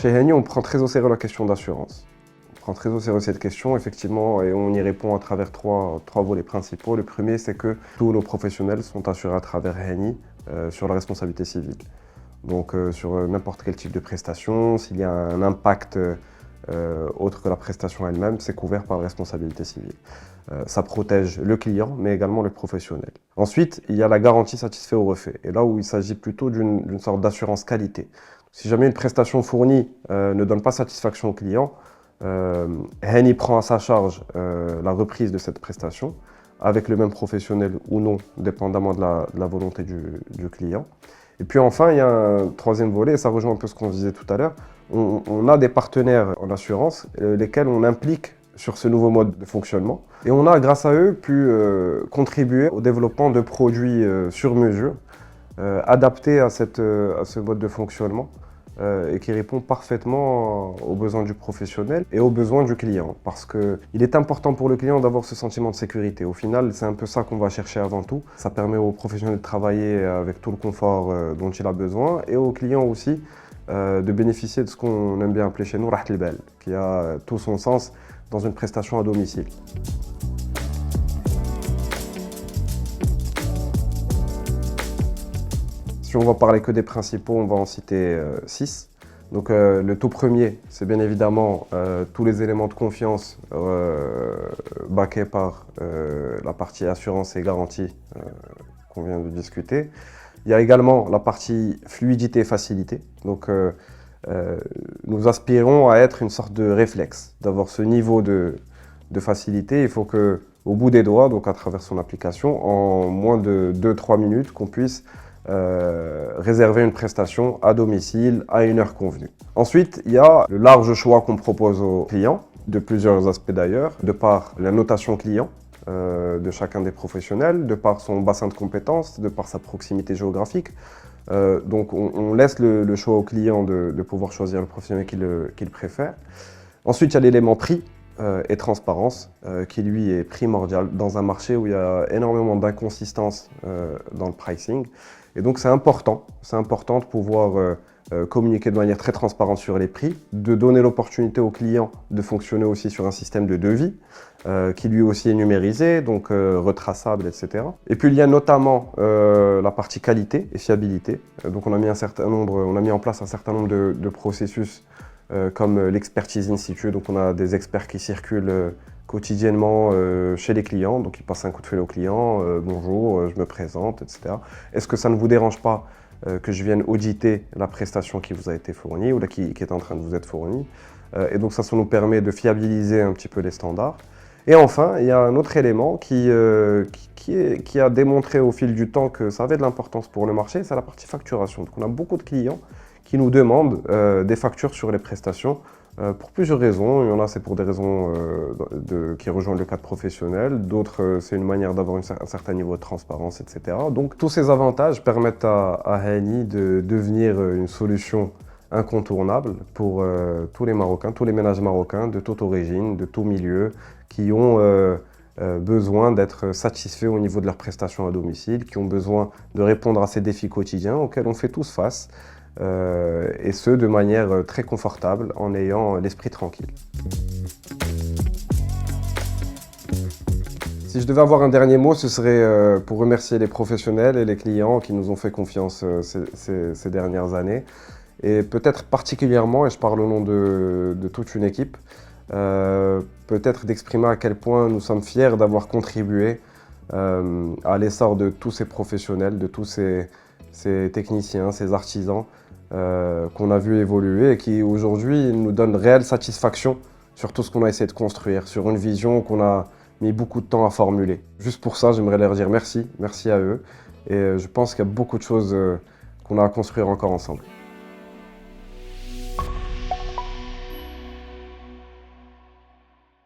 chez Henny, on prend très au sérieux la question d'assurance. On prend très au sérieux cette question, effectivement, et on y répond à travers trois volets principaux. Le premier, c'est que tous nos professionnels sont assurés à travers Henny sur la responsabilité civile. Donc sur n'importe quel type de prestation, s'il y a un impact autre que la prestation elle-même, c'est couvert par la responsabilité civile. Ça protège le client, mais également le professionnel. Ensuite, il y a la garantie satisfait ou refait. Et là où il s'agit plutôt d'une sorte d'assurance qualité. Si jamais une prestation fournie ne donne pas satisfaction au client, Henny prend à sa charge la reprise de cette prestation avec le même professionnel ou non, dépendamment de la volonté du client. Et puis enfin, il y a un troisième volet, et ça rejoint un peu ce qu'on disait tout à l'heure. On a des partenaires en assurance, lesquels on implique sur ce nouveau mode de fonctionnement. Et on a, grâce à eux, pu contribuer au développement de produits sur mesure, adaptés à ce mode de fonctionnement, et qui répond parfaitement aux besoins du professionnel et aux besoins du client. Parce qu'il est important pour le client d'avoir ce sentiment de sécurité. Au final, c'est un peu ça qu'on va chercher avant tout. Ça permet au professionnel de travailler avec tout le confort dont il a besoin et au client aussi de bénéficier de ce qu'on aime bien appeler chez nous, Rahat al-Bal, qui a tout son sens dans une prestation à domicile. Si on va parler que des principaux, on va en citer 6. Donc le tout premier, c'est bien évidemment tous les éléments de confiance backés par la partie assurance et garantie qu'on vient de discuter. Il y a également la partie fluidité et facilité. Donc nous aspirons à être une sorte de réflexe, d'avoir ce niveau de facilité. Il faut qu'au bout des doigts, donc à travers son application, en moins de 2-3 minutes, qu'on puisse réserver une prestation à domicile à une heure convenue. Ensuite, il y a le large choix qu'on propose aux clients, de plusieurs aspects d'ailleurs, de par la notation client de chacun des professionnels, de par son bassin de compétences, de par sa proximité géographique. Donc on laisse le choix au client de pouvoir choisir le professionnel qu'il préfère. Ensuite, il y a l'élément prix et transparence qui lui est primordial dans un marché où il y a énormément d'inconsistances dans le pricing. Et donc c'est important de pouvoir communiquer de manière très transparente sur les prix, de donner l'opportunité au client de fonctionner aussi sur un système de devis qui lui aussi est numérisé, donc retraçable, etc. Et puis il y a notamment la partie qualité et fiabilité. Donc on a mis en place un certain nombre de processus comme l'expertise in situ. Donc on a des experts qui circulent quotidiennement chez les clients, donc ils passent un coup de fil au client, bonjour, je me présente, etc. Est-ce que ça ne vous dérange pas que je vienne auditer la prestation qui vous a été fournie ou qui est en train de vous être fournie? Et donc ça nous permet de fiabiliser un petit peu les standards. Et enfin, il y a un autre élément qui a démontré au fil du temps que ça avait de l'importance pour le marché, c'est la partie facturation. Donc on a beaucoup de clients qui nous demandent des factures sur les prestations pour plusieurs raisons. Il y en a, c'est pour des raisons qui rejoignent le cadre professionnel. D'autres, c'est une manière d'avoir un certain niveau de transparence, etc. Donc, tous ces avantages permettent à Henny de devenir une solution incontournable pour tous les Marocains, tous les ménages marocains de toute origine, de tout milieu, qui ont besoin d'être satisfaits au niveau de leurs prestations à domicile, qui ont besoin de répondre à ces défis quotidiens auxquels on fait tous face. Et ce, de manière très confortable, en ayant l'esprit tranquille. Si je devais avoir un dernier mot, ce serait pour remercier les professionnels et les clients qui nous ont fait confiance ces dernières années. Et peut-être particulièrement, et je parle au nom de toute une équipe, peut-être d'exprimer à quel point nous sommes fiers d'avoir contribué à l'essor de tous ces professionnels, de tous ces techniciens, ces artisans, qu'on a vu évoluer et qui aujourd'hui nous donnent réelle satisfaction sur tout ce qu'on a essayé de construire, sur une vision qu'on a mis beaucoup de temps à formuler. Juste pour ça, j'aimerais leur dire merci à eux et je pense qu'il y a beaucoup de choses qu'on a à construire encore ensemble.